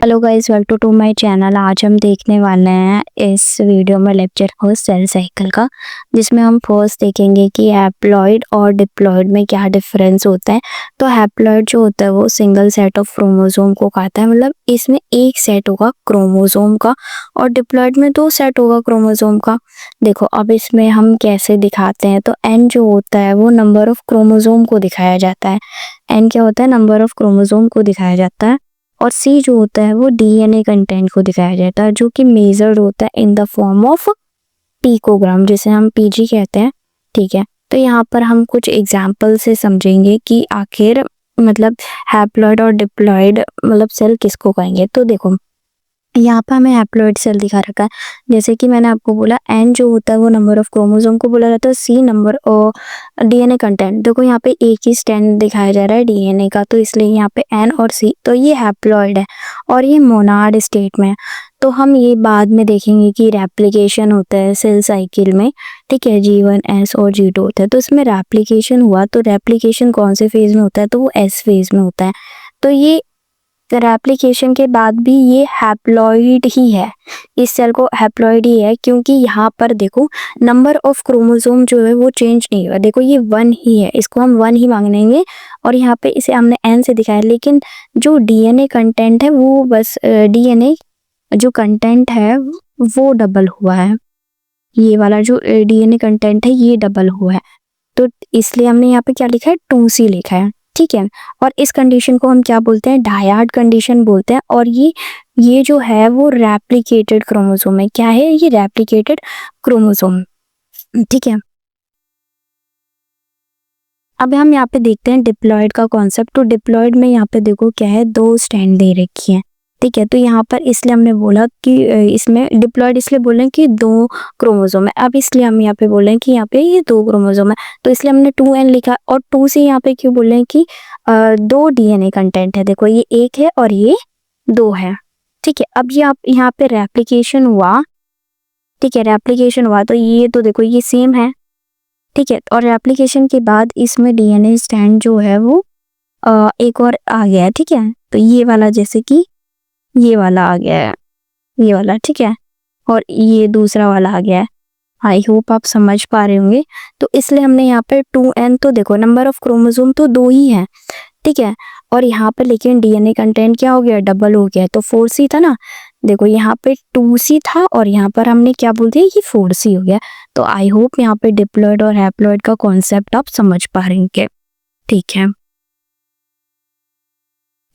Hello guys, welcome to my channel. आज हम देखने वाले हैं इस वीडियो में लेक्चर को सेल साइकिल का, जिसमें हम फर्स्ट देखेंगे कि हैप्लॉइड और डिप्लॉइड में क्या डिफरेंस होता है। तो हैप्लॉइड जो होता है वो सिंगल सेट ऑफ क्रोमोसोम को कहता है, मतलब इसमें एक सेट होगा क्रोमोसोम का, और डिप्लॉइड में दो सेट होगा क्रोमोसोम का। देखो अब इसमें हम कैसे दिखाते हैं, तो एन जो होता है वो नंबर ऑफ क्रोमोसोम को दिखाया जाता है। एन क्या होता है? नंबर ऑफ क्रोमोसोम को दिखाया जाता है। और सी जो होता है वो डीएनए कंटेंट को दिखाया जाता है, जो कि मेजर्ड होता है in the form of picogram, जिसे हम पीजी कहते हैं। ठीक है, तो यहाँ पर हम कुछ एग्जाम्पल से समझेंगे कि आखिर मतलब हैप्लॉइड और डिप्लॉइड मतलब सेल किसको कहेंगे। तो देखो यहाँ पर हमें हैप्लॉइड सेल दिखा रखा है। जैसे कि मैंने आपको बोला एन जो होता है वो नंबर ऑफ क्रोमोसोम को बोला जाता है, सी नंबर और डीएनए कंटेंट। देखो यहाँ पे एक ही स्टैंड दिखाया जा रहा है डीएनए का, तो इसलिए यहाँ पे एन और सी, तो ये हैप्लॉइड है और ये मोनाड स्टेट में है। तो हम ये बाद में देखेंगे कि रेप्लिकेशन होता है सेल साइकिल में। ठीक है, G1 S और G2 होता है। तो इसमें रेप्लिकेशन हुआ, तो रेप्लिकेशन कौन से फेज में होता है? तो वो एस फेज में होता है। तो ये रेप्लिकेशन के बाद भी ये हैप्लॉइड ही है, इस सेल को हैप्लॉइड ही है, क्योंकि यहाँ पर देखो नंबर ऑफ क्रोमोसोम जो है वो चेंज नहीं हुआ। देखो ये वन ही है, इसको हम वन ही मांगेंगे, और यहाँ पे इसे हमने एन से दिखाया, लेकिन जो डीएनए कंटेंट है वो बस डीएनए जो कंटेंट है वो डबल हुआ है। ये वाला जो डीएनए कंटेंट है ये डबल हुआ है, तो इसलिए हमने यहाँ पे क्या लिखा है? 2C लिखा है। ठीक है, और इस कंडीशन को हम क्या बोलते हैं? डायड कंडीशन बोलते हैं। और ये जो है वो रेप्लिकेटेड क्रोमोसोम है। क्या है ये? Replicated chromosome. ठीक है, अब हम यहाँ पे देखते हैं डिप्लॉइड का कॉन्सेप्ट। तो डिप्लॉइड में यहाँ पे देखो क्या है, दो स्टैंड दे रखी है। ठीक है, तो यहाँ पर इसलिए हमने बोला कि इसमें डिप्लॉइड इसलिए बोले कि दो क्रोमोसोम है। अब इसलिए हम यहाँ पे बोले कि यहाँ पे ये दो क्रोमोसोम है, तो इसलिए हमने 2N लिखा। और 2 से यहाँ पे क्यों बोले कि दो डीएनए कंटेंट है। देखो ये एक है और ये दो है। ठीक है, अब ये आप यहाँ पे रेप्लिकेशन हुआ। ठीक है, रेप्लिकेशन हुआ तो ये तो देखो ये सेम है। ठीक है, और रेप्लिकेशन के बाद इसमें डीएनए स्टैंड जो है वो एक और आ गया है। ठीक है, तो ये वाला जैसे कि ये वाला आ गया है, ये वाला। ठीक है, और ये दूसरा वाला आ गया है। आई होप आप समझ पा रहे होंगे। तो इसलिए हमने यहाँ पे 2N, तो देखो नंबर ऑफ क्रोमोसोम तो दो ही है। ठीक है, और यहाँ पे लेकिन डीएनए कंटेंट क्या हो गया? डबल हो गया। तो 4C था ना, देखो यहाँ पे 2C था और यहाँ पर हमने क्या बोल दिया? ये 4C हो गया। तो आई होप यहाँ पे डिप्लॉइड और हैप्लॉइड का कॉन्सेप्ट आप समझ पा रहे हैं। ठीक है,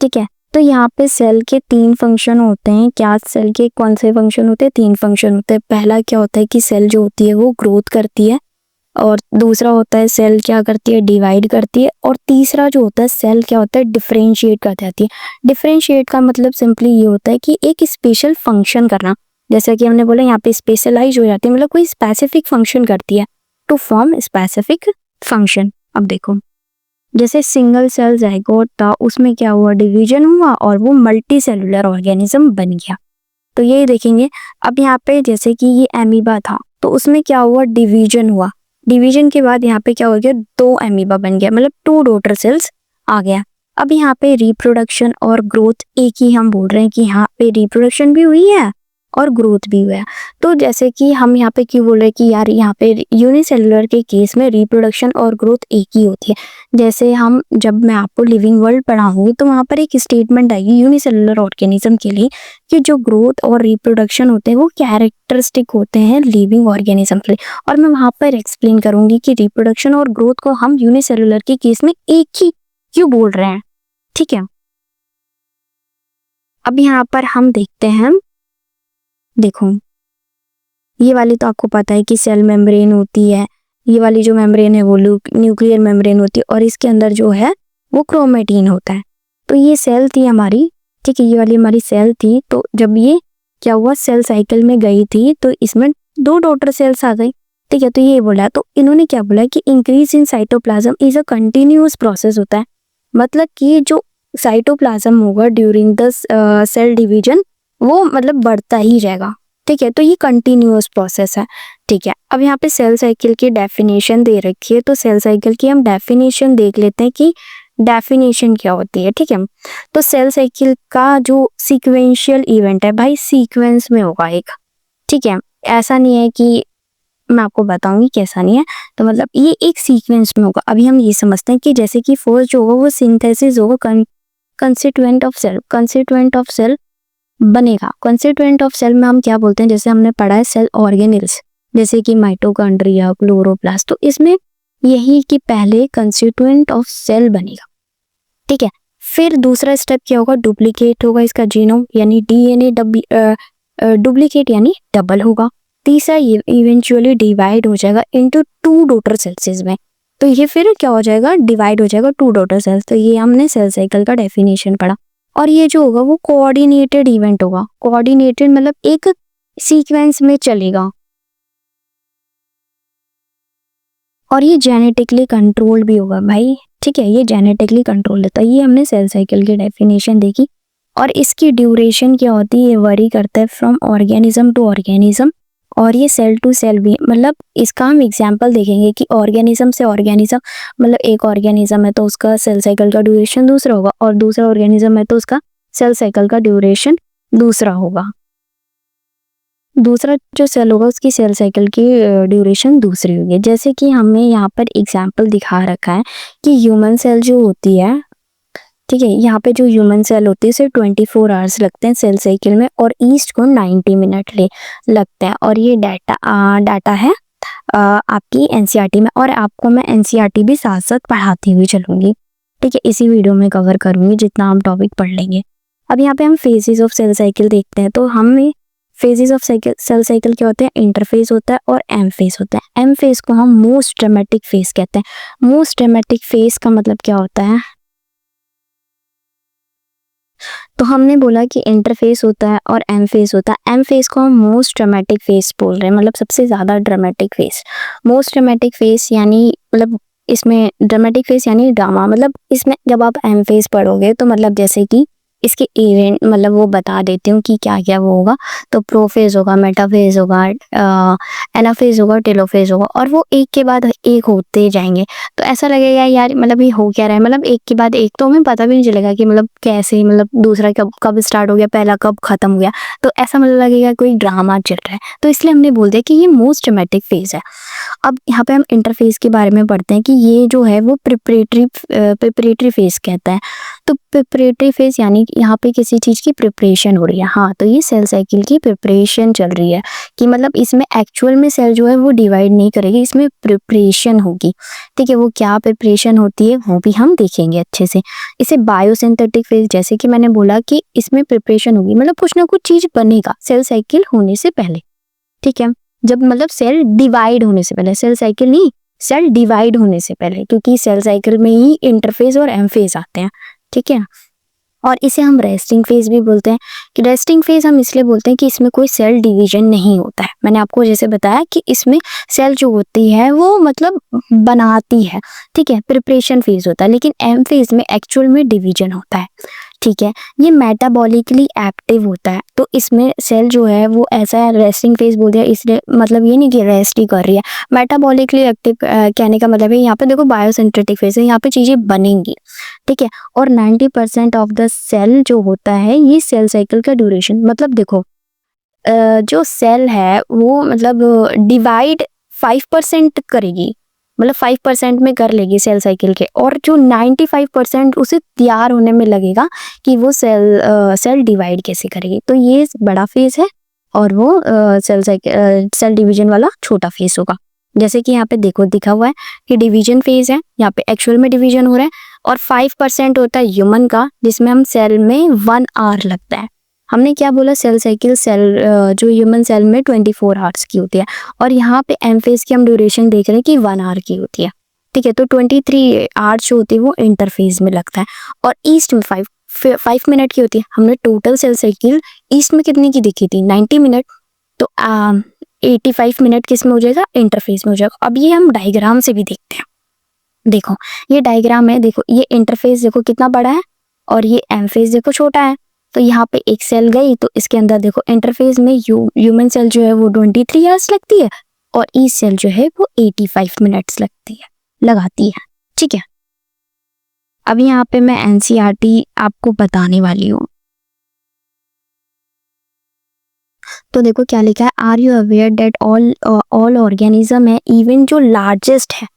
ठीक है, तो यहाँ पे सेल के तीन फंक्शन होते हैं। क्या सेल के कौन से फंक्शन होते हैं? तीन फंक्शन होते हैं। पहला क्या होता है कि सेल जो होती है वो ग्रोथ करती है, और दूसरा होता है सेल क्या करती है? डिवाइड करती है, और तीसरा जो होता है सेल क्या होता है? डिफरेंशिएट कर जाती है। डिफरेंशिएट का मतलब सिंपली ये होता है कि एक स्पेशल फंक्शन करना, जैसा कि हमने बोला यहाँ पे स्पेशलाइज हो जाती है, मतलब कोई स्पेसिफिक फंक्शन करती है, टू फॉर्म स्पेसिफिक फंक्शन। अब देखो जैसे सिंगल सेल जाइगोट था, उसमें क्या हुआ? डिवीजन हुआ और वो मल्टी सेलुलर ऑर्गेनिज्म बन गया। तो ये देखेंगे। अब यहाँ पे जैसे कि ये एमीबा था, तो उसमें क्या हुआ? डिवीजन हुआ। डिवीजन के बाद यहाँ पे क्या हो गया? दो एमीबा बन गया, मतलब 2 डॉटर सेल्स आ गया। अब यहाँ पे रिप्रोडक्शन और ग्रोथ एक ही हम बोल रहे हैं कि यहाँ पे रिप्रोडक्शन भी हुई है और ग्रोथ भी हुआ है। तो जैसे कि हम यहाँ पे क्यों बोल रहे हैं कि यार यहाँ पे यूनिसेलुलर के केस में रिप्रोडक्शन और ग्रोथ एक ही होती है। जैसे हम जब मैं आपको लिविंग वर्ल्ड पढ़ाऊंगी तो वहाँ पर एक स्टेटमेंट आएगी यूनिसेलुलर ऑर्गेनिज्म के लिए कि जो ग्रोथ और रिप्रोडक्शन होते हैं वो कैरेक्टरिस्टिक होते हैं लिविंग ऑर्गेनिज्म के लिए। और मैं वहाँ पर एक्सप्लेन करूंगी कि रिप्रोडक्शन और ग्रोथ को हम यूनिसेलुलर के केस में एक ही क्यों बोल रहे हैं। ठीक है, अब यहाँ पर हम देखते हैं। देखो ये वाली तो आपको पता है कि सेल मेम्ब्रेन होती है, ये वाली जो मेम्ब्रेन है वो न्यूक्लियर मेम्ब्रेन होती है, और इसके अंदर जो है वो क्रोमेटिन होता है। तो ये सेल थी हमारी। ठीक है, ये वाली हमारी सेल थी। तो जब ये क्या हुआ? सेल साइकिल में गई थी तो इसमें दो डॉटर सेल्स आ गई। ठीक है, तो ये बोला, तो इन्होंने क्या बोला कि increase in cytoplasm is a continuous process होता है। मतलब कि जो साइटोप्लाज्म होगा ड्यूरिंग द सेल डिवीजन वो मतलब बढ़ता ही जाएगा। ठीक है, तो ये कंटिन्यूअस प्रोसेस है। ठीक है, अब यहाँ पे सेल साइकिल की डेफिनेशन दे रखी है, तो सेल साइकिल की हम डेफिनेशन देख लेते हैं कि डेफिनेशन क्या होती है। ठीक है, तो सेल साइकिल का जो सीक्वेंशियल इवेंट है भाई, सीक्वेंस में होगा एक। ठीक है, ऐसा नहीं है कि मैं आपको बताऊंगी कैसा नहीं है, तो मतलब ये एक सीक्वेंस में होगा। अभी हम ये समझते हैं कि जैसे कि फर्स्ट जो होगा वो सिंथेसिस होगा कंस्टिट्यूएंट ऑफ सेल बनेगा। कंस्टिट्यूएंट ऑफ सेल में हम क्या बोलते हैं, जैसे हमने पढ़ा है सेल ऑर्गेनेल्स, जैसे कि माइटोकॉन्ड्रिया, क्लोरोप्लास्ट, तो इसमें यही कि पहले कंस्टिट्यूएंट ऑफ सेल बनेगा। ठीक है, फिर दूसरा स्टेप क्या होगा, डुप्लीकेट होगा इसका जीनोम, यानी डीएनए डुप्लीकेट यानी डबल होगा। तीसरा ये इवेंचुअली डिवाइड हो जाएगा इनटू 2 डॉटर सेल्स में, तो ये फिर क्या हो जाएगा, डिवाइड हो जाएगा 2 डॉटर सेल्स। तो ये हमने सेल साइकिल का डेफिनेशन पढ़ा। और ये जो होगा वो कोऑर्डिनेटेड इवेंट होगा। कोऑर्डिनेटेड मतलब एक सीक्वेंस में चलेगा, और ये जेनेटिकली कंट्रोल्ड भी होगा भाई। ठीक है, ये जेनेटिकली कंट्रोल होता है। ये हमने सेल साइकिल की डेफिनेशन देखी। और इसकी ड्यूरेशन क्या होती है, ये वरी करता है फ्रॉम ऑर्गेनिज्म टू ऑर्गेनिज्म, और ये सेल टू सेल भी। मतलब इसका हम एग्जांपल देखेंगे कि ऑर्गेनिज्म से ऑर्गेनिज्म, मतलब एक ऑर्गेनिज्म है तो उसका सेल साइकिल का ड्यूरेशन दूसरा होगा, और दूसरा ऑर्गेनिज्म है तो उसका सेल साइकिल का ड्यूरेशन दूसरा होगा। दूसरा जो सेल होगा उसकी सेल साइकिल की ड्यूरेशन दूसरी होगी। जैसे कि हमें यहाँ पर एग्जाम्पल दिखा रखा है कि ह्यूमन सेल जो होती है, ठीक है, यहाँ पे जो ह्यूमन सेल होती है उसे 24 आवर्स लगते हैं सेल साइकिल में, और ईस्ट को 90 मिनट लगते हैं। और ये डाटा है आपकी एनसीईआरटी में, और आपको मैं एनसीईआरटी भी साथ साथ पढ़ाती हुई चलूंगी। ठीक है, इसी वीडियो में कवर करूंगी जितना हम टॉपिक पढ़ लेंगे। अब यहाँ पे हम फेजेस ऑफ सेल साइकिल देखते हैं, तो हमें फेजेस ऑफ सेल साइकिल क्या होते हैं, इंटरफेज होता है और एम फेज होता है। एम फेज को हम मोस्ट ड्रामेटिक फेज कहते हैं। मोस्ट ड्रामेटिक फेज का मतलब क्या होता है, तो हमने बोला कि इंटरफेस होता है और एम फेज होता है। एम फेज को हम मोस्ट ड्रामेटिक फेज बोल रहे हैं, मतलब सबसे ज्यादा dramatic phase. Most dramatic phase यानी मतलब इसमें ड्रामेटिक फेज यानी ड्रामा, मतलब इसमें जब आप एम फेज पढ़ोगे तो मतलब जैसे कि इसके इवेंट मतलब वो बता देती हूँ कि क्या क्या वो होगा। तो प्रोफेज होगा, मेटाफेज होगा, एनाफेज होगा, टेलोफेज होगा, और वो एक के बाद एक होते जाएंगे। तो ऐसा लगेगा यार मतलब ये हो क्या रहा है, मतलब एक के बाद एक, तो हमें पता भी नहीं चलेगा कि मतलब कैसे, मतलब दूसरा कब स्टार्ट हो गया, पहला कब खत्म हो गया। तो ऐसा मतलब लगेगा कोई ड्रामा चल रहा है। तो इसलिए हमने बोल दिया कि ये मोस्ट ड्रामेटिक फेज है। अब यहाँ पे हम इंटरफेस के बारे में पढ़ते हैं कि ये जो है वो प्रिपरेटरी फेज कहता है। तो प्रिपरेटरी फेज यानी यहाँ पे किसी चीज की प्रिपरेशन हो रही है। हाँ, तो ये सेल साइकिल की प्रिपरेशन चल रही है, कि मतलब इसमें एक्चुअल में सेल जो है वो डिवाइड नहीं करेगी, इसमें प्रिपरेशन होगी। ठीक है, वो क्या प्रिपरेशन होती है वो भी हम देखेंगे अच्छे से। इसे बायोसिंथेटिक फेज, जैसे कि मैंने बोला कि इसमें प्रिपरेशन होगी, मतलब कुछ ना कुछ चीज बनेगा सेल साइकिल होने से पहले। ठीक है, जब मतलब सेल डिवाइड होने से पहले, सेल साइकिल नहीं, सेल डिवाइड होने से पहले, क्योंकि सेल साइकिल में ही इंटरफेज और एम फेज आते हैं। ठीक है, और इसे हम रेस्टिंग फेज भी बोलते हैं। कि रेस्टिंग फेज हम इसलिए बोलते हैं कि इसमें कोई सेल डिवीजन नहीं होता है। मैंने आपको जैसे बताया कि इसमें सेल जो होती है वो मतलब बनाती है। ठीक है, प्रिपरेशन फेज होता है, लेकिन एम फेज में एक्चुअल में डिवीजन होता है। ठीक है, ये मेटाबॉलिकली एक्टिव होता है, तो इसमें सेल जो है वो ऐसा है, रेस्टिंग फेज बोल दिया इसलिए मतलब ये नहीं कि रेस्ट ही कर रही है। मेटाबॉलिकली एक्टिव कहने का मतलब है यहाँ पे देखो बायोसिंथेटिक फेज है, यहाँ पे चीजें बनेंगी। ठीक है, और 90% ऑफ द सेल जो होता है ये सेल साइकिल का ड्यूरेशन, मतलब देखो जो सेल है वो मतलब डिवाइड 5% करेगी, मतलब 5% में कर लेगी सेल साइकिल के, और जो 95% उसे तैयार होने में लगेगा कि वो सेल डिवाइड कैसे करेगी। तो ये बड़ा फेज है, और वो सेल डिवीजन वाला छोटा फेज होगा। जैसे कि यहाँ पे देखो दिखा हुआ है कि डिवीजन फेज है, यहाँ पे एक्चुअल में डिवीजन हो रहा है, और 5% होता है ह्यूमन का, जिसमें हम सेल में 1 आवर लगता है। हमने क्या बोला, सेल साइकिल जो ह्यूमन सेल में 24 आवर्स की होती है, और यहाँ पे एम फेज की हम ड्यूरेशन देख रहे हैं कि 1 आवर की होती है। ठीक है, तो 23 आवर्स जो होती है वो इंटरफेज में लगता है, और ईस्ट में 5 मिनट की होती है। हमने टोटल सेल साइकिल ईस्ट में कितने की देखी थी, 90 मिनट, तो 85 मिनट किस में हो जाएगा, इंटरफेस में हो जाएगा। अब ये हम डायग्राम से भी देखते हैं। देखो ये डायग्राम है, देखो ये इंटरफेस देखो कितना बड़ा है, और ये एम फेज देखो छोटा है। तो यहाँ पे एक सेल गई तो इसके अंदर देखो इंटरफेस में ह्यूमन सेल जो है वो 23 आवर्स लगती है और ई सेल जो है वो 85 मिनट्स लगाती है। ठीक है, अब यहाँ पे मैं एनसीईआरटी आपको बताने वाली हूँ। तो देखो क्या लिखा है, are you aware that all organism है, इवन जो लार्जेस्ट है,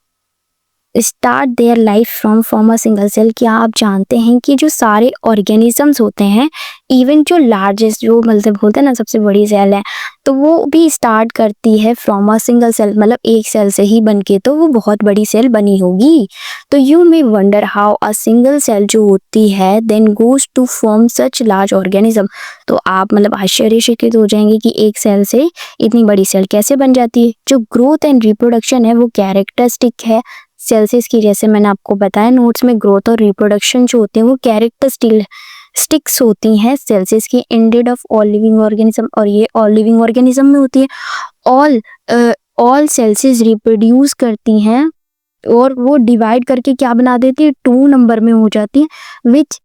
start their life from a single cell. क्या आप जानते हैं कि जो सारे ऑर्गेनिजम्स होते हैं, इवन जो लार्जेस्ट, जो मतलब बोलते हैं ना सबसे बड़ी सेल है, तो वो भी स्टार्ट करती है फ्रॉम अ सिंगल सेल, मतलब एक सेल से ही बन के तो वो बहुत बड़ी सेल बनी होगी। तो you may wonder how a single cell जो होती है then goes to form such large organism. तो आप मतलब आश्चर्यचकित हो जाएंगे कि एक सेल से इतनी बड़ी सेल कैसे बन जाती है। जो ग्रोथ एंड रिप्रोडक्शन है वो कैरेक्टरिस्टिक है सेल्सिस की, जैसे मैंने आपको बताया नोट्स में, ग्रोथ और रिप्रोडक्शन जो होते हैं वो कैरेक्टरिस्टिक्स होती हैं सेल्सिस की ended of all living organism, और ये ऑल लिविंग ऑर्गेनिज्म में होती है। ऑल ऑल सेल्सिस रिप्रोड्यूस करती हैं और वो डिवाइड करके क्या बना देती है, 2 नंबर में हो जाती है, विच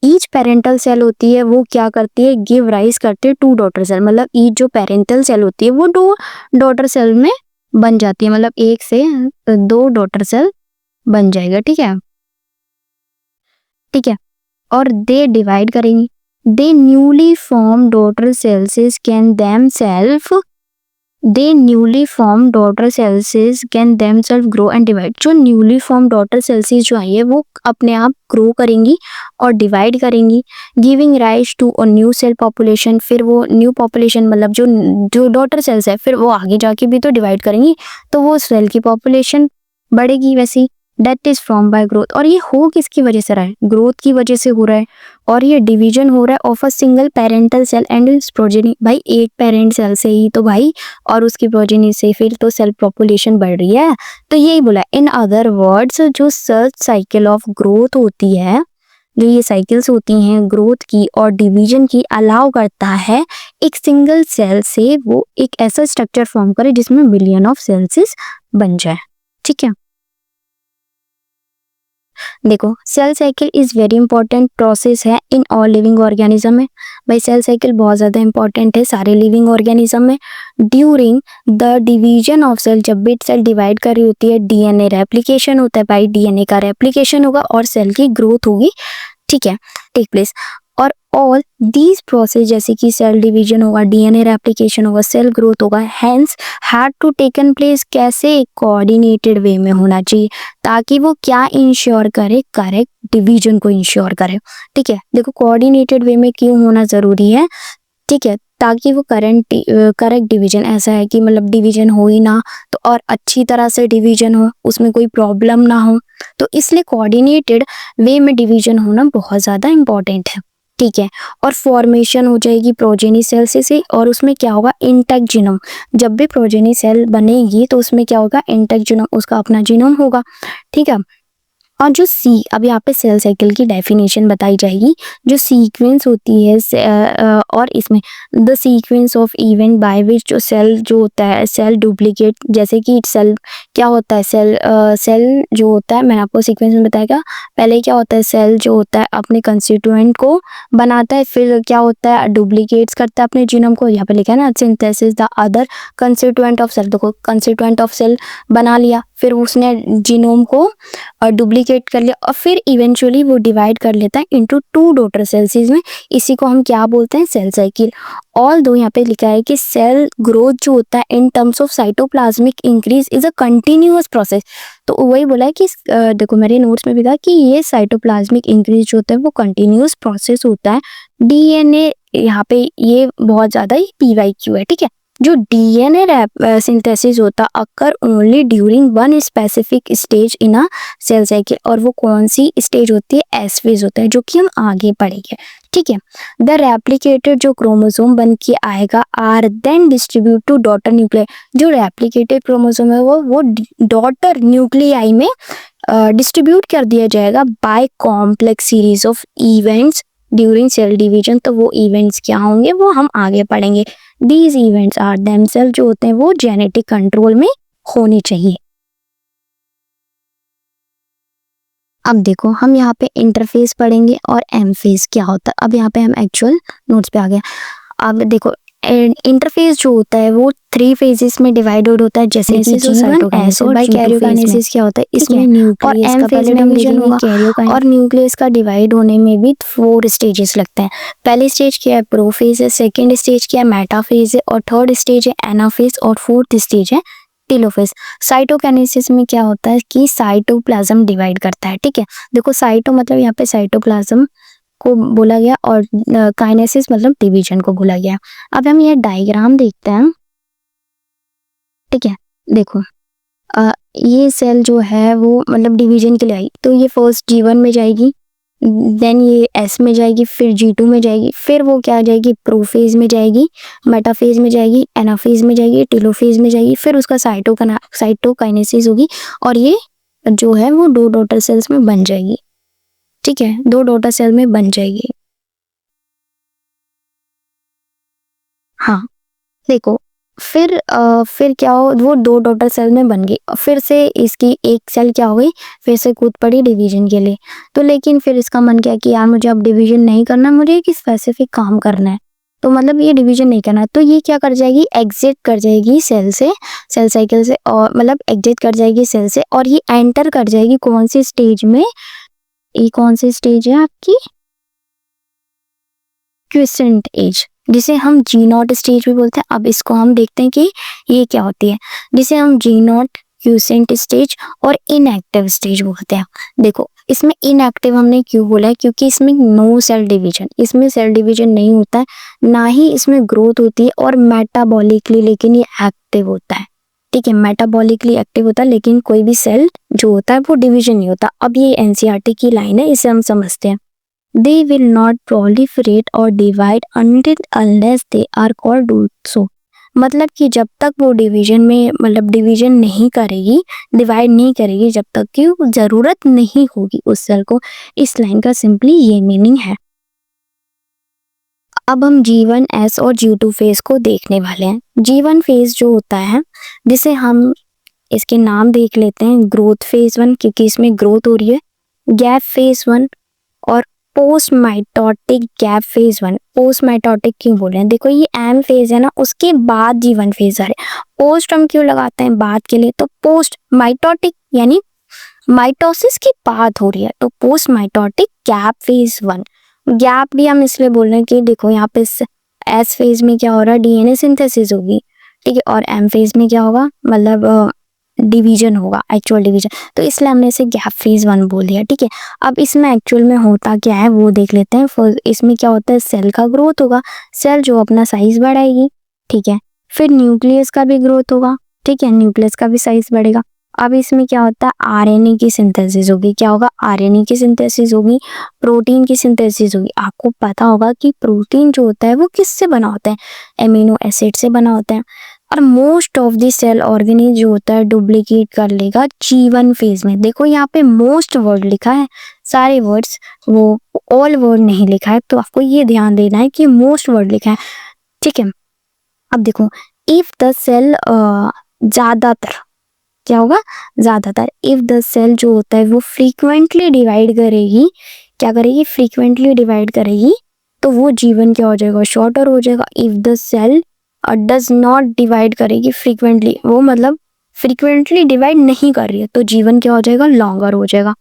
ईच पेरेंटल सेल होती है वो क्या करती है, गिव राइज करती है 2 डॉटर सेल, मतलब ईच जो पेरेंटल सेल होती है वो 2 डॉटर सेल में बन जाती है, मतलब एक से 2 डॉटर सेल बन जाएगा। ठीक है, ठीक है, और दे डिवाइड करेंगी, they newly form daughter cells can themselves grow and divide. जो न्यूली फॉर्म डॉटर सेल्स जो आई है वो अपने आप ग्रो करेंगी और डिवाइड करेंगी, giving rise to a new cell population. फिर वो न्यू पॉपुलेशन मतलब जो डॉटर सेल्स है फिर वो आगे जाके भी तो डिवाइड करेंगी, तो वो सेल की पॉपुलेशन बढ़ेगी वैसी। That is from by growth, और ये हो किसकी वजह से रहा है, ग्रोथ की वजह से हो रहा है। और ये डिवीजन हो रहा है of a single parental cell and its progeny, भाई एक पेरेंट सेल से ही तो भाई और उसकी प्रोजेनी से फिर तो सेल पॉपुलेशन बढ़ रही है। तो यही बोला, इन अदर वर्ड्स जो सर्च साइकिल ऑफ ग्रोथ होती है, जो ये साइकिल्स होती हैं ग्रोथ की और डिवीजन की, अलाउ करता है एक सिंगल सेल से वो एक ऐसा स्ट्रक्चर फॉर्म करे जिसमें बिलियन ऑफ सेल्स बन जाए। ठीक है, देखो cell cycle is very important process है इन ऑल लिविंग ऑर्गेनिज्म में। भाई सेल साइकिल बहुत ज़्यादा इंपॉर्टेंट है सारे लिविंग ऑर्गेनिज्म में। During the division of cell, जब भी सेल डिवाइड कर रही होती है, डीएनए रेप्लिकेशन होता है, भाई डीएनए का रेप्लिकेशन होगा और सेल की ग्रोथ होगी। ठीक है, टेक प्लेस, और ऑल दीज प्रोसेस जैसे कि सेल डिवीजन होगा, डीएनए रेप्लिकेशन होगा, सेल ग्रोथ होगा, hence had to taken place कैसे, कोऑर्डिनेटेड वे में होना चाहिए, ताकि वो क्या इंश्योर करे, करेक्ट डिवीजन को इंश्योर करे। ठीक है, देखो कोऑर्डिनेटेड वे में क्यों होना जरूरी है, ठीक है, ताकि वो करेक्ट डिवीजन, ऐसा है कि मतलब डिवीजन हो ही ना तो और अच्छी तरह से डिवीजन हो, उसमें कोई प्रॉब्लम ना हो, तो इसलिए कोऑर्डिनेटेड वे में डिवीजन होना बहुत ज़्यादा इंपॉर्टेंट है। ठीक है, और फॉर्मेशन हो जाएगी प्रोजेनी सेल से और उसमें क्या होगा, इंटैक्ट जीनोम। जब भी प्रोजेनी सेल बनेगी तो उसमें क्या होगा, इंटैक्ट जीनोम, उसका अपना जीनोम होगा। ठीक है, और जो अब यहाँ पे सेल साइकिल की डेफिनेशन बताई जाएगी, जो सीक्वेंस होती है और इसमें the sequence of event by which जो सेल जो होता है, सेल डुप्लीकेट, जैसे कि सेल क्या होता है, सेल जो होता है, मैंने आपको सीक्वेंस में बताया, पहले क्या होता है, सेल जो होता है अपने कंस्टिट्यूएंट को बनाता है, फिर क्या होता है, डुप्लीकेट्स करता है अपने जीनोम को, यहाँ पे लिखा है ना, synthesis the other constituent of cell. देखो कंस्टिट्यूएंट ऑफ सेल बना लिया, फिर उसने जीनोम को और डुप्लीकेट कर लिया और फिर इवेंचुअली वो डिवाइड कर लेता है इनटू 2 डॉटर सेल्स में। इसी को हम क्या बोलते हैं, सेल साइकिल। ऑल दो यहाँ पे लिखा है कि सेल ग्रोथ जो होता है in terms of cytoplasmic increase is a continuous process. तो वही बोला है कि देखो मेरे नोट्स में भी था कि ये साइटोप्लाज्मिक इंक्रीज जो होता है वो कंटिन्यूअस प्रोसेस होता है। डीएनए यहाँ पे ये बहुत ज़्यादा ही PYQ है। ठीक है, जो डीएनए सिंथेसिस होता occur only during one specific stage in a cell cycle, और वो कौन सी स्टेज होती है, एस फेज होता है, जो कि हम आगे पढ़ेंगे। ठीक है, द रेप्लिकेटेड जो क्रोमोसोम बन के आएगा are then distribute to daughter nuclei. जो रेप्लिकेटेड क्रोमोसोम है वो डॉटर न्यूक्लियाई में डिस्ट्रीब्यूट कर दिया जाएगा by complex series of events during cell division. तो वो इवेंट्स क्या होंगे वो हम आगे पढ़ेंगे। दीज इवेंट्स आर देमसेल्फ जो होते हैं वो जेनेटिक कंट्रोल में होने चाहिए। अब देखो हम यहाँ पे इंटरफेस पढ़ेंगे और एम फेज क्या होता है। अब यहाँ पे हम एक्चुअल नोट्स पे आ गए। अब देखो इंटरफेस जो होता है वो 3 फेजेस में डिवाइडेड होता है, जैसे कि G1 S और कैरियोकाइनेसिस क्या होता है इसमें न्यूक्लियस का पहले डिवीजन होगा और न्यूक्लियस का डिवाइड होने में भी 4 स्टेजेस लगते हैं। पहली स्टेज क्या है प्रोफेज है, सेकंड स्टेज क्या है मेटाफेज है और थर्ड स्टेज है एनाफेज और फोर्थ स्टेज है टेलोफेज। साइटोकाइनेसिस में क्या होता है कि साइटोप्लाज्म डिवाइड करता है। ठीक है, देखो साइटो मतलब यहाँ पे साइटोप्लाज्म को बोला गया और काइनेसिस मतलब डिवीजन को बोला गया। अब हम ये डायग्राम देखते हैं। ठीक है, देखो ये सेल जो है वो मतलब डिवीजन के लिए आई, तो ये फर्स्ट G1 में जाएगी, देन ये S में जाएगी, फिर G2 में जाएगी, फिर वो क्या जाएगी प्रोफेज में जाएगी, मेटाफेज में जाएगी, एनाफेज में जाएगी, टेलोफेज में जाएगी, फिर उसका साइटोकाइनेसिस होगी और ये जो है वो 2 डॉटर सेल्स में बन जाएगी। ठीक है, 2 डॉटर सेल में बन जाएगी। हाँ देखो फिर क्या हो, वो 2 डॉटर सेल में बन गई, फिर से इसकी एक सेल क्या हो गई, फिर से कूद पड़ी डिवीजन के लिए। तो लेकिन फिर इसका मन क्या कि यार मुझे अब डिवीजन नहीं करना, मुझे एक स्पेसिफिक काम करना है, तो मतलब ये डिवीजन नहीं करना, तो ये क्या कर जाएगी एग्जिट कर जाएगी सेल से, सेल साइकिल से, और मतलब एग्जिट कर जाएगी सेल से और ये एंटर कर जाएगी कौन सी स्टेज में, ये कौन सी स्टेज है आपकी क्विसेंट एज, जिसे हम G0 स्टेज भी बोलते हैं। अब इसको हम देखते हैं कि ये क्या होती है, जिसे हम G0 क्विसेंट स्टेज और इनएक्टिव स्टेज बोलते हैं। देखो इसमें इनएक्टिव हमने क्यों बोला है, क्योंकि इसमें नो सेल डिवीजन, इसमें सेल डिवीजन नहीं होता है, ना ही इसमें ग्रोथ होती है और मेटाबॉलिकली लेकिन ये एक्टिव होता है। ठीक है, मेटाबॉलिकली एक्टिव होता है लेकिन कोई भी सेल जो होता है वो डिवीजन नहीं होता। अब ये NCERT की लाइन है, इसे हम समझते हैं। They will not proliferate or divide unless they are called do so। मतलब कि जब तक वो डिवीजन में मतलब डिवीजन नहीं करेगी, डिवाइड नहीं करेगी, जब तक कि जरूरत नहीं होगी उस सेल को। इस लाइन का सिंपली ये मीनिंग है। अब हम G1 S और G2 फेज को देखने वाले हैं। G1 फेज जो होता है, जिसे हम इसके नाम देख लेते हैं, ग्रोथ फेज 1 क्योंकि इसमें ग्रोथ हो रही है, गैप फेज 1 और post mitotic gap phase 1। Post mitotic क्यों बोल रहे हैं, देखो ये एम फेज है ना, उसके बाद G1 फेज आ रहा है। पोस्ट हम क्यों लगाते हैं बाद के लिए, तो पोस्ट माइटोटिक यानी माइटोसिस की बात हो रही है, तो post mitotic gap phase 1। Gap भी हम इसलिए बोल रहे हैं कि देखो यहाँ पे एस फेज में क्या हो रहा है, DNA सिंथेसिस होगी। ठीक है, और एम फेज में क्या होगा, मतलब डिवीजन होगा, एक्चुअल डिवीजन, तो इसलिए हमने इसे गैप फेज 1 बोल दिया। ठीक है, अब इसमें एक्चुअल में होता क्या है वो देख लेते हैं। फर्स्ट इसमें क्या होता है, सेल का ग्रोथ होगा, सेल जो अपना साइज बढ़ाएगी। ठीक है, फिर न्यूक्लियस का भी ग्रोथ होगा। ठीक है, न्यूक्लियस का भी साइज बढ़ेगा। अब इसमें क्या होता है, RNA की सिंथेसिस होगी। क्या होगा, RNA की सिंथेसिस होगी, प्रोटीन की सिंथेसिस होगी। आपको पता होगा कि प्रोटीन जो होता है वो किससे बना होता है, एमिनो एसिड से बना होता है। और most of the cell organelle जो होता है डुप्लीकेट कर लेगा G1 फेज में। देखो यहाँ पे मोस्ट वर्ड लिखा है, सारे वर्ड्स, वो ऑल वर्ड नहीं लिखा है, तो आपको ये ध्यान देना है कि मोस्ट वर्ड लिखा है। ठीक है, अब देखो इफ द सेल ज्यादातर क्या होगा, ज्यादातर इफ द सेल जो होता है वो फ्रीक्वेंटली डिवाइड करेगी, क्या करेगी, फ्रीक्वेंटली डिवाइड करेगी, तो वो G1 क्या हो जाएगा, शॉर्टर हो जाएगा। If the cell does not divide करेगी फ्रीक्वेंटली, वो मतलब फ्रीक्वेंटली डिवाइड नहीं कर रही है, तो G1 क्या हो जाएगा, लॉन्गर हो जाएगा।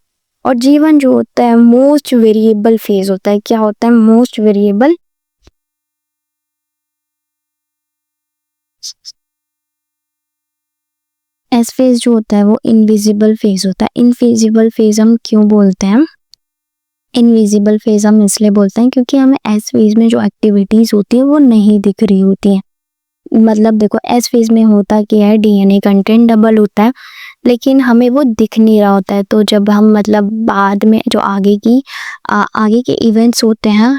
और G1 जो होता है मोस्ट वेरिएबल फेज होता है। क्या होता है, मोस्ट वेरिएबल। एस फेज जो होता है वो इनविजिबल फेज होता है। इनविजिबल फेज हम क्यों बोलते हैं, इनविजिबल फेज हम इसलिए बोलते हैं क्योंकि हमें एस फेज में जो एक्टिविटीज होती है वो नहीं दिख रही होती हैं। मतलब देखो एस फेज में होता क्या है, DNA कंटेंट डबल होता है लेकिन हमें वो दिख नहीं रहा होता है। तो जब हम मतलब बाद में जो आगे के इवेंट्स होते हैं,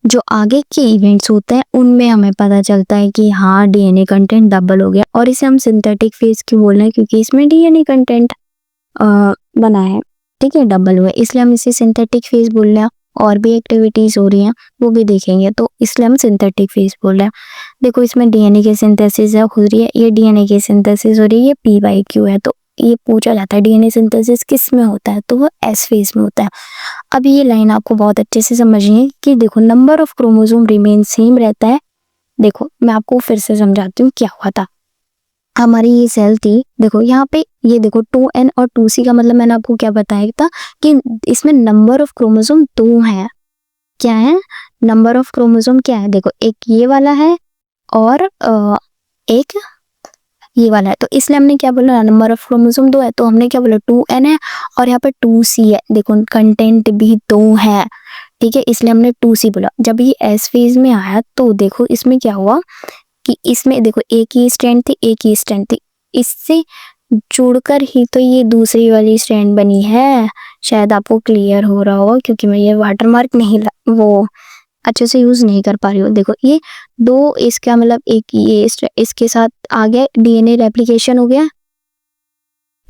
जो आगे के इवेंट्स होते हैं उनमें हमें पता चलता है कि हाँ DNA कंटेंट डबल हो गया। और इसे हम सिंथेटिक फेज क्यों बोल रहे हैं, क्योंकि इसमें DNA कंटेंट बना है। ठीक है, डबल हुआ, इसलिए हम इसे सिंथेटिक फेज बोल रहे हैं। और भी एक्टिविटीज हो रही हैं वो भी देखेंगे, तो इसलिए हम सिंथेटिक फेज बोल रहे हैं। देखो इसमें DNA की सिंथेसिस हो रही है, ये DNA की सिंथेसिस हो रही है, ये PYQ है, तो ये पूछा जाता है डीएनए सिंथेसिस किस में होता है, तो वो एस फेज में होता है। अब ये लाइन आपको बहुत अच्छे से समझनी है कि देखो number of chromosome remain same रहता है। देखो मैं आपको फिर से समझाती हूँ क्या हुआ था। हमारी ये सेल थी, देखो यहाँ पे ये देखो 2n और 2c का मतलब मैंने आपको क्या बताया था कि इसमें नंबर ऑफ क्रोमोसोम 2 है। क्या है? नंबर ऑफ क्रोमोसोम क्या है? देखो एक ये वाला है और एक ये वाला है, तो इसलिए हमने क्या बोला, नंबर ऑफ क्रोमोसोम 2 है तो हमने क्या बोला 2n है, और यहाँ पे 2c है। देखो कंटेंट भी 2 है, ठीक है, इसलिए हमने 2c बोला। जब ये एस फेज में आया तो देखो इसमें क्या हुआ कि इसमें देखो एक ही स्ट्रैंड थी, एक ही स्ट्रैंड थी, इससे जुड़कर ही तो ये दूसरी वाली स्ट्रैंड बनी है। शायद आपको क्लियर हो रहा होगा क्योंकि मैं ये वाटरमार्क नहीं वो अच्छे से यूज नहीं कर पा रही हूँ। देखो ये दो, इसका मतलब एक ये इसके साथ आ गया, डीएनए रेप्लिकेशन हो गया,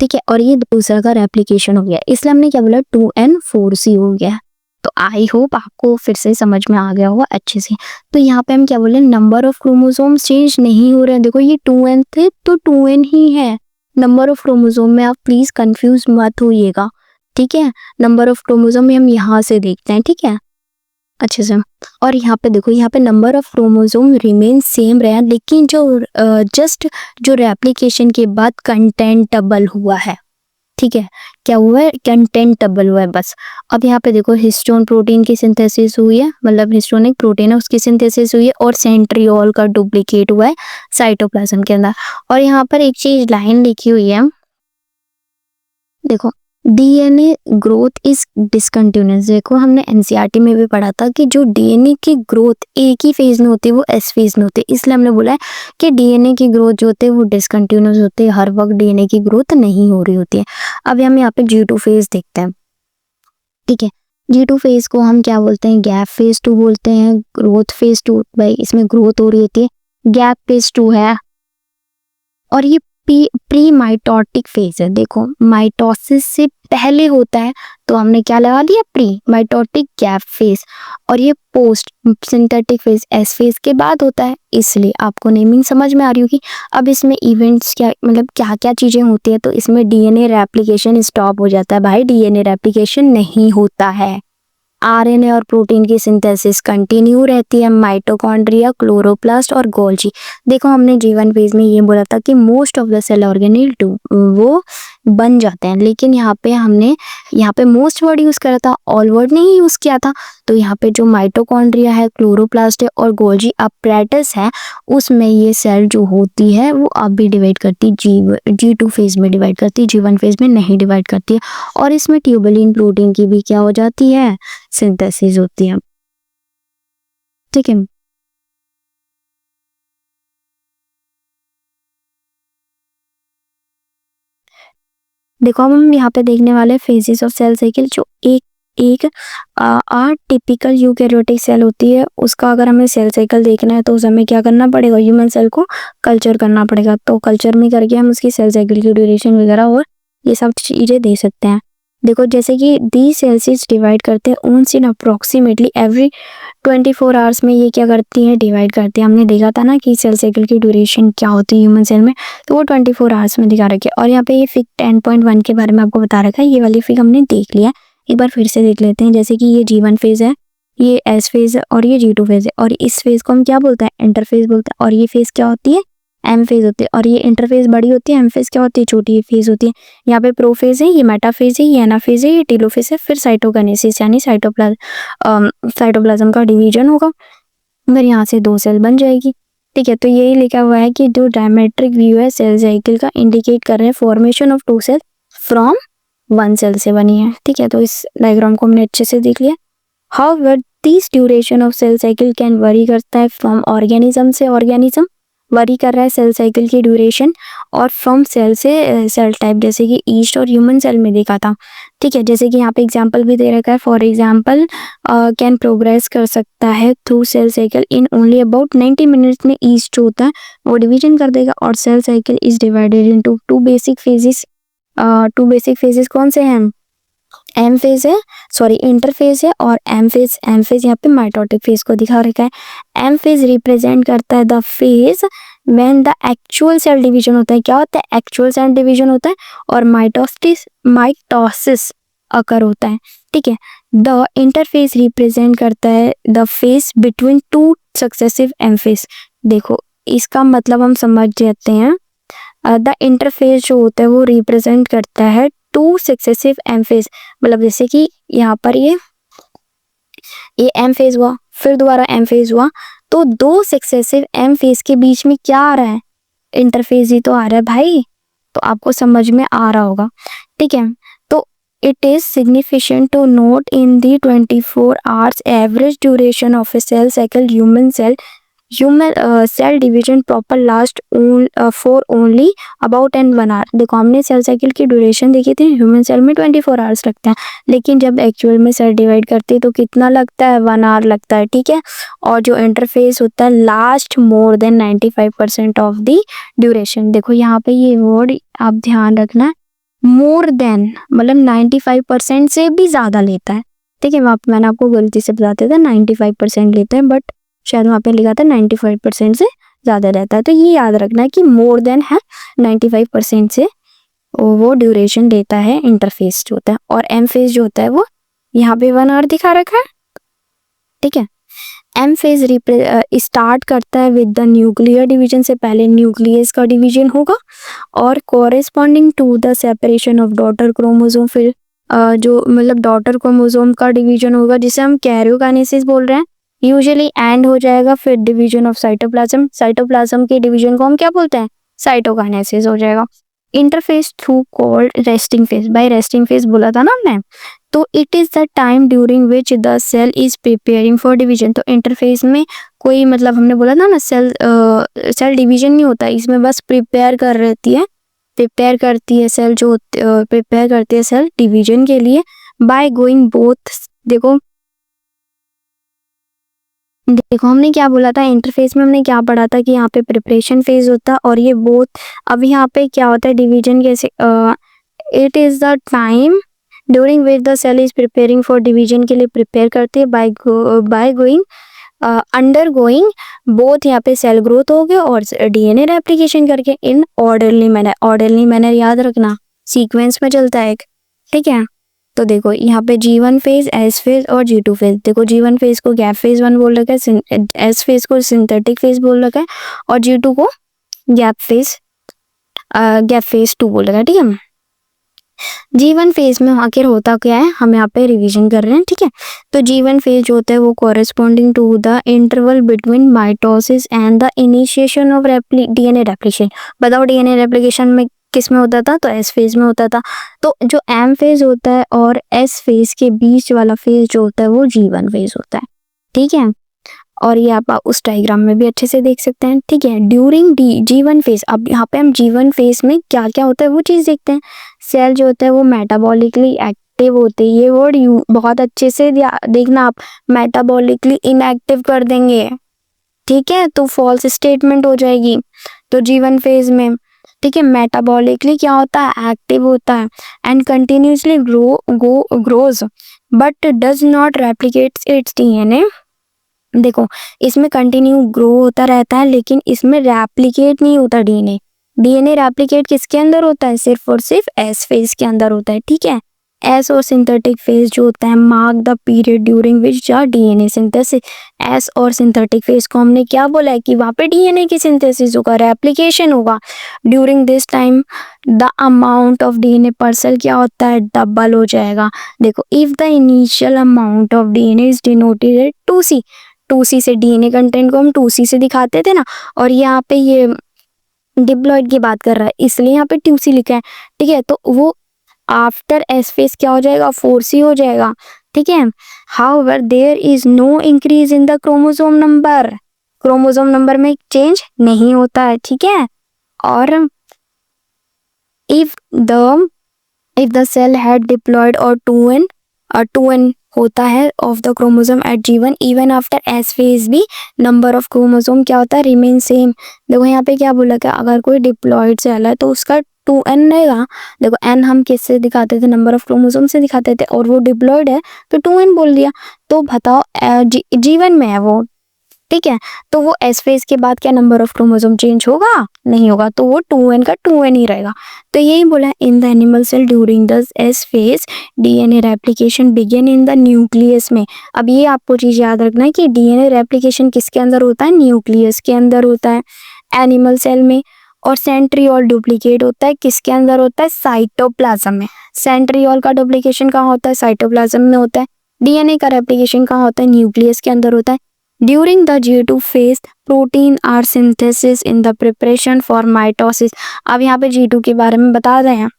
ठीक है, और ये दूसरा का रेप्लिकेशन हो गया, इसलिए हमने क्या बोला 2n4c हो गया। तो आई होप आपको फिर से समझ में आ गया होगा अच्छे से। तो यहाँ पे हम क्या बोले, नंबर ऑफ क्रोमोसोम्स चेंज नहीं हो रहे हैं। देखो ये 2n थे तो 2n ही है। नंबर ऑफ क्रोमोसोम में आप प्लीज कंफ्यूज मत होइएगा, ठीक है। नंबर ऑफ क्रोमोसोम में हम यहाँ से देखते हैं, ठीक है, अच्छे से। और यहाँ पे देखो, यहाँ पे number of chromosome remain same रहा, लेकिन जो जस्ट जो रेप्लिकेशन के बाद कंटेंट डबल हुआ है, ठीक है, क्या हुआ है, कंटेंट डबल हुआ है बस। अब यहाँ पे देखो हिस्टोन प्रोटीन की सिंथेसिस हुई है, मतलब हिस्टोन एक प्रोटीन है उसकी सिंथेसिस हुई है, और सेंट्रियोल का डुप्लीकेट हुआ है साइटोप्लाज्म के अंदर। और यहाँ पर एक चीज लाइन लिखी हुई है, देखो डीएनए ग्रोथ इज डिसकंटिन्यूअस। देखो हमने एनसीईआरटी में भी पढ़ा था कि जो डीएनए की ग्रोथ एक ही फेज में होती है वो एस फेज में होती है, इसलिए हमने बोला है कि डीएनए की ग्रोथ जो होती है वो डिसकंटिन्यूअस होती है, हर वक्त डीएनए की ग्रोथ नहीं हो रही होती है। अब हम यहाँ पे G2 फेज देखते हैं, ठीक है। G2 फेज को हम क्या बोलते हैं, गैप फेज 2 बोलते हैं, ग्रोथ फेज 2, भाई इसमें ग्रोथ हो रही होती है, गैप फेज 2 है। और ये प्री माइटोटिक फेज है, देखो माइटोसिस से पहले होता है तो हमने क्या लगा दिया, प्री माइटोटिक गैप फेज। और ये post synthetic phase S phase के बाद होता है, इसलिए आपको नेमिंग समझ में आ रही होगी। अब इसमें इवेंट्स क्या, मतलब क्या क्या चीजें होती है, तो इसमें डीएनए रेप्लिकेशन स्टॉप हो जाता है। भाई डीएनए रेप्लिकेशन नहीं होता है, आरएनए और प्रोटीन की सिंथेसिस कंटिन्यू रहती है, माइटोकॉन्ड्रिया, क्लोरोप्लास्ट और गोल्जी। देखो हमने जीवन फेज में ये बोला था कि most of the cell organelle वो बन जाते हैं, लेकिन यहाँ पे हमने यहाँ पे मोस्ट वर्ड यूज करा था, ऑल वर्ड नहीं यूज किया था। तो यहाँ पे जो माइटोकॉन्ड्रिया है, क्लोरोप्लास्ट है और गोल्जी अपरेटस है, उसमें ये सेल जो होती है वो अब भी डिवाइड करती, G2 फेज में डिवाइड करती, G1 फेज में नहीं डिवाइड करती है। और इसमें ट्यूबुलिन प्रोटीन की भी क्या हो जाती है, सिंथेसिस होती है, ठीक है। देखो अब हम यहाँ पे देखने वाले फेजेस ऑफ सेल साइकिल। जो एक टिपिकल यूकेरियोटिक सेल होती है, उसका अगर हमें सेल साइकिल देखना है तो उस हमें क्या करना पड़ेगा, ह्यूमन सेल को कल्चर करना पड़ेगा। तो कल्चर में करके हम उसकी सेल साइकिल की ड्यूरेशन वगैरह और ये सब चीज़ें दे सकते हैं। देखो जैसे कि दी सेल्स डिवाइड करते हैं ओन्स इन अप्रोक्सीमेटली एवरी 24 आवर्स में, ये क्या करती है, डिवाइड करती है। हमने देखा था ना कि सेल साइकिल की ड्यूरेशन क्या होती है ह्यूमन सेल में, तो वो 24 आवर्स में दिखा रखी है। और यहाँ पे ये फिग 10.1 के बारे में आपको बता रखा है, ये वाली फिग हमने देख लिया, एक बार फिर से देख लेते हैं। जैसे कि ये G1 फेज है, ये एस फेज है और ये G2 फेज है, और इस फेज को हम क्या बोलते हैं, इंटरफेज बोलते हैं। और ये फेज क्या होती है, एम फेज होती है। और ये इंटरफेज बड़ी होती है, एम फेज क्या होती है, छोटी फेज होती है। यहाँ पे प्रोफेज है, ये मेटाफेज है, ये एनाफेज है, ये टेलोफेज है, फिर साइटोकाइनेसिस यानी साइटोप्लाज्म का डिवीजन होगा, फिर यहाँ से 2 सेल बन जाएगी, ठीक है। तो यही लिखा हुआ है कि जो डायमेट्रिक व्यू है सेल साइकिल का, इंडिकेट कर रहे हैं formation of 2 cell from 1 cell से बनी है, ठीक है। तो इस डायग्राम को हमने अच्छे से देख लिया। However this duration of cell cycle can vary करता है फ्रॉम ऑर्गेनिज्म से ऑर्गेनिज्म, वरी कर रहा है सेल साइकिल की ड्यूरेशन, और फ्रॉम सेल से सेल टाइप, जैसे कि ईस्ट और ह्यूमन सेल में देखा था, ठीक है। जैसे कि यहाँ पे एग्जांपल भी दे रखा है, फॉर एग्जांपल कैन प्रोग्रेस कर सकता है through cell cycle in only about 90 minutes में ईस्ट जो होता है वो डिवीजन कर देगा। और cell cycle is divided into 2 basic phases. 2 basic phases कौन से हैं, एम फेज है, सॉरी इंटरफेज है, और एम फेज। एम फेज यहाँ पे माइटोटिक फेज को दिखा रखा है। एम फेज रिप्रेजेंट करता है the phase when the actual cell division होता है, क्या होता है, एक्चुअल सेल डिवीजन होता है, और माइटोसिस अकर होता है, ठीक है। द इंटरफेस रिप्रेजेंट करता है the phase between two successive M phase. देखो इसका मतलब हम समझ जाते हैं, द इंटरफेस जो होता है वो रिप्रेजेंट करता है टू सक्सेसिव एम फेस। मतलब जैसे कि यहाँ पर ये एम फेज हुआ, फिर दोबारा एम फेज हुआ, तो दो सक्सेसिव एम फेज के बीच में क्या आ रहा है, इंटरफेस ही तो आ रहा है भाई। तो आपको समझ में आ रहा होगा, ठीक है। तो it is significant to note in the 24 hours average duration of a cell cycle human cell division proper last for only about and 1 hour. देखो हमने सेल साइकिल की ड्यूरेशन देखी थी, ह्यूमन सेल में 24 आवर्स लगते हैं, लेकिन जब एक्चुअल में सेल डिवाइड करती है तो कितना लगता है, 1 आवर लगता है, ठीक है। और जो इंटरफेस होता है last more than 95% of the duration. देखो यहाँ पे ये वर्ड आप ध्यान रखना, मोर देन मतलब 95% से भी ज़्यादा लेता है, ठीक है। मैंने आपको गलती से बता दिया था 95% लेता है, बट शायद वहाँ पे लिखा था 95% से ज़्यादा रहता है। तो ये याद रखना है कि मोर देन है 95% से वो ड्यूरेशन देता है इंटरफेस जो होता है। और एम फेज जो होता है वो यहाँ पे 1 आवर दिखा रखा है, ठीक है। एम फेज स्टार्ट करता है विद द न्यूक्लियर डिवीजन, से पहले न्यूक्लियस का डिवीजन होगा, और corresponding to the separation of daughter chromosome, फिर जो मतलब डॉटर क्रोमोसोम का डिवीजन होगा जिसे हम कैरियोकाइनेसिस बोल रहे हैं, यूजुअली एंड हो जाएगा, फिर डिवीजन ऑफ साइटोप्लाज्म के डिवीजन को हम क्या बोलते हैं, साइटोकाइनेसिस हो जाएगा। Interphase through called resting phase, by resting phase बोला था ना हमने। तो it is the time during which the cell is preparing for division. तो इंटरफेस में कोई मतलब हमने बोला था ना सेल डिवीजन नहीं होता, इसमें बस प्रिपेयर करती है सेल, जो प्रिपेयर करती है सेल डिवीजन के लिए बाय गोइंग बोथ। देखो हमने क्या बोला था, इंटरफेस में हमने क्या पढ़ा था कि यहाँ पे प्रिपरेशन फेज होता है और ये बोथ। अब यहाँ पे क्या होता है डिवीजन कैसे, it is the time during which the cell is preparing for division के लिए प्रिपेयर करती है by going undergoing both, यहाँ पे सेल ग्रोथ हो गया और डीएनए रेप्लिकेशन करके इन ऑर्डरली मैनर याद रखना, सीक्वेंस में चलता है एक, ठीक है। तो देखो यहाँ पे G1 फेज, S फेज और G2 फेज। देखो G1 फेज को गैप फेज 1 बोल रखा है, S फेज को सिंथेटिक फेज बोल रखा है, और G2 को गैप फेज 2 बोल रखा है, ठीक है। G1 फेज में आखिर होता क्या है, हम यहाँ पे रिवीजन कर रहे हैं, ठीक है। तो G1 फेज जो होता है वो corresponding to the interval between mitosis and the initiation of DNA replication. बताओ डीएनए रेप्लिकेशन में किस में होता था, तो एस फेज में होता था। तो जो एम फेज होता है और एस फेज के बीच वाला फेज जो होता है वो G1 फेज होता है, ठीक है। और ये आप उस डायग्राम में भी अच्छे से देख सकते हैं, ठीक है। ड्यूरिंग G1 फेज, अब यहाँ पे हम G1 फेज में क्या क्या होता है वो चीज़ देखते हैं। सेल जो होता है वो मेटाबॉलिकली एक्टिव होते हैं, ये वर्ड बहुत अच्छे से देखना आप, मेटाबॉलिकली इनएक्टिव कर देंगे, ठीक है, तो फॉल्स स्टेटमेंट हो जाएगी। तो G1 फेज में, ठीक है, मेटाबॉलिकली क्या होता है, एक्टिव होता है, and continuously grows but does not replicate it's DNA. देखो इसमें कंटिन्यू ग्रो होता रहता है लेकिन इसमें रेप्लिकेट नहीं होता डीएनए रेप्लिकेट किसके अंदर होता है, सिर्फ और सिर्फ एस फेज के अंदर होता है, ठीक है। एस और सिंथेटिक फेज जो होता है mark the period during which DNA synthesis. S और सिंथेटिक फेज को हमने क्या बोला है कि वहाँ पे डीएनए की सिंथेसिस होगा, रेप्लिकेशन होगा। During this time the amount of DNA पर सेल क्या होता है, डबल हो जाएगा। देखो if the initial amount of DNA is denoted 2C से, डीएनए कंटेंट को हम 2C से दिखाते थे ना, और यहाँ पे ये डिप्लॉइड की बात कर रहा है इसलिए यहाँ पे 2C लिखा है, ठीक है। तो वो आफ्टर एस फेज क्या हो जाएगा, 4C हो जाएगा, ठीक है। However there is no increase in the chromosome number में चेंज नहीं होता है, ठीक है। और if the cell had diploid और 2n होता है of the chromosome at G1 even after S phase भी नंबर ऑफ क्रोमोसोम क्या होता है, रिमेन सेम। देखो यहाँ पे क्या बोला कि अगर कोई डिप्लॉइड सेल है तो उसका 2n रहेगा। देखो n हम किससे दिखाते थे, नंबर ऑफ क्रोमोसोम से दिखाते थे, और वो डिप्लॉइड है तो 2n बोल दिया। तो बताओ G1 में है वो, ठीक है। तो वो एस फेज के बाद क्या नंबर ऑफ क्रोमोसोम चेंज होगा? नहीं होगा, तो वो 2n का 2n ही रहेगा। तो यही बोला in the animal cell during the S phase DNA replication begin in the nucleus में। अब ये आपको चीज याद रखना है कि डीएनए रेप्लिकेशन किसके अंदर होता है? न्यूक्लियस के अंदर होता है एनिमल सेल में। और सेंट्रियोल डुप्लीकेट होता है किसके अंदर होता है? साइटोप्लाज्म में। सेंट्रियोल का डुप्लीकेशन कहाँ होता है? साइटोप्लाज्म में होता है। डीएनए का रेप्लिकेशन कहाँ होता है? न्यूक्लियस के अंदर होता है। During the G2 phase, protein are synthesis in the preparation for mitosis। अब यहाँ पे G2 के बारे में बता रहे हैं,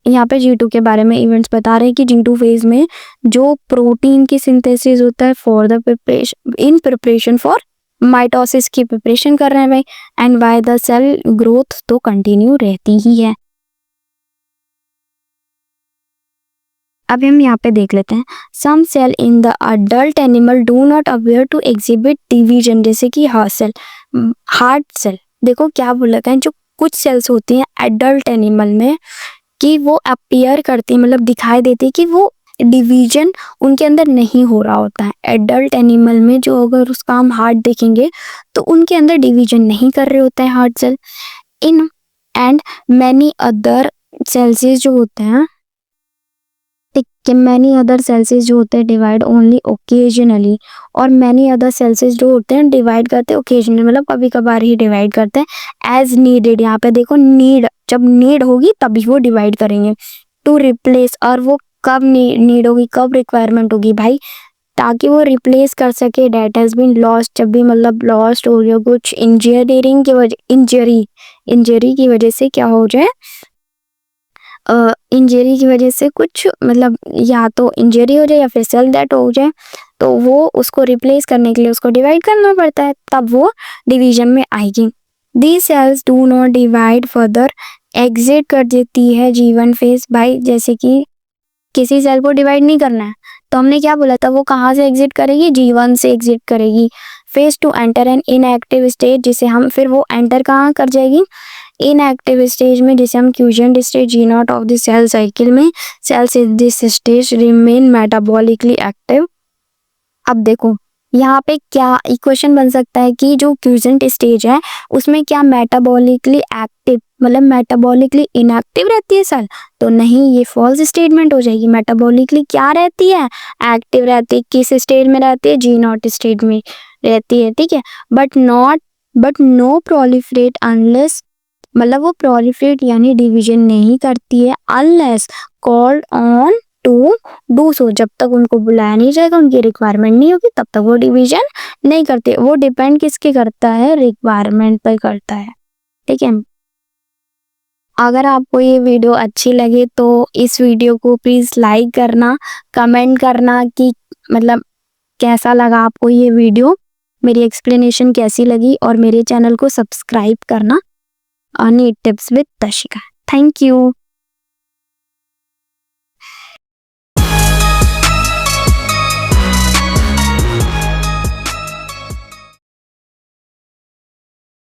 यहाँ पे G2 के बारे में इवेंट्स बता रहे हैं कि G2 फेज में जो प्रोटीन की सिंथेसिस होता है for the preparation in preparation for mitosis की प्रिपरेशन कर रहे हैं भाई। And by the cell growth तो कंटिन्यू रहती ही है। अब हम यहाँ पे देख लेते हैं some cell in the adult animal do not aware to exhibit division, जैसे कि हार्ट सेल। देखो क्या बोला है, जो कुछ सेल्स होती हैं एडल्ट एनिमल में कि वो अपीयर करती है, मतलब दिखाई देती है कि वो डिवीजन उनके अंदर नहीं हो रहा होता है। एडल्ट एनिमल में जो अगर उसका हम हार्ट देखेंगे तो उनके अंदर डिवीजन नहीं कर रहे होते हैं heart cell. In and many other cells जो होते हैं, मैनी अदर सेल्स जो होते हैं डिवाइड ओनली ओकेजनली, और मैनी अदर सेल्स जो होते हैं डिवाइड करते हैं ओकेजनली, मतलब कभी कभार ही डिवाइड करते हैं एज नीडेड। यहाँ पे देखो नीड, जब नीड होगी तभी वो डिवाइड करेंगे। टू रिप्लेस, और वो कब नीड होगी, कब रिक्वायरमेंट होगी भाई? ताकि वो रिप्लेस कर सके डेट हैज बीन लॉस्ट, जब भी मतलब लॉस्ट हो गया कुछ इंजीनियरिंग की वजह, इंजरी की वजह से क्या हो जाए, इंजरी की वजह से कुछ मतलब या तो इंजरी हो जाए या फिर सेल डेथ हो जाए, तो वो उसको रिप्लेस करने के लिए उसको डिवाइड करना पड़ता है, तब वो डिवीजन में आएगी। The cells do not divide further, exit कर देती है G1 फेज भाई। जैसे कि किसी सेल को डिवाइड नहीं करना है तो हमने क्या बोला था, वो कहाँ से एग्जिट करेगी? G1 से एग्जिट करेगी। Phase two enter an inactive stage, जिसे हम फिर वो एंटर कहाँ कर जाएगी? इनएक्टिव स्टेज में, जिसे हम quiescent stage G0 of the cell cycle में। Cells in this stage remain metabolically active. अब देखो यहाँ पे क्या इक्वेशन बन सकता है कि जो क्यूजेंट स्टेज है उसमें क्या मेटाबॉलिकली एक्टिव, मतलब मेटाबॉलिकली इनएक्टिव रहती है सेल? तो नहीं, ये फॉल्स स्टेटमेंट हो जाएगी। मेटाबॉलिकली क्या रहती है? एक्टिव रहती है। किस स्टेज में रहती है? G0 स्टेज में रहती है, ठीक है। बट नो प्रोलिफरेट अनलेस, मतलब वो प्रोलिफरेट यानी डिवीजन नहीं करती है unless called on to do so. जब तक उनको बुलाया नहीं जाएगा, उनकी रिक्वायरमेंट नहीं होगी, तब तक वो डिवीजन नहीं करते। वो डिपेंड किसके करता है? रिक्वायरमेंट पर करता है, ठीक है। अगर आपको ये वीडियो अच्छी लगे तो इस वीडियो को प्लीज लाइक करना, कमेंट करना कि मतलब कैसा लगा आपको ये वीडियो, मेरी एक्सप्लेनेशन कैसी लगी, और मेरे चैनल को सब्सक्राइब करना। NEET tips with Tashika. Thank you.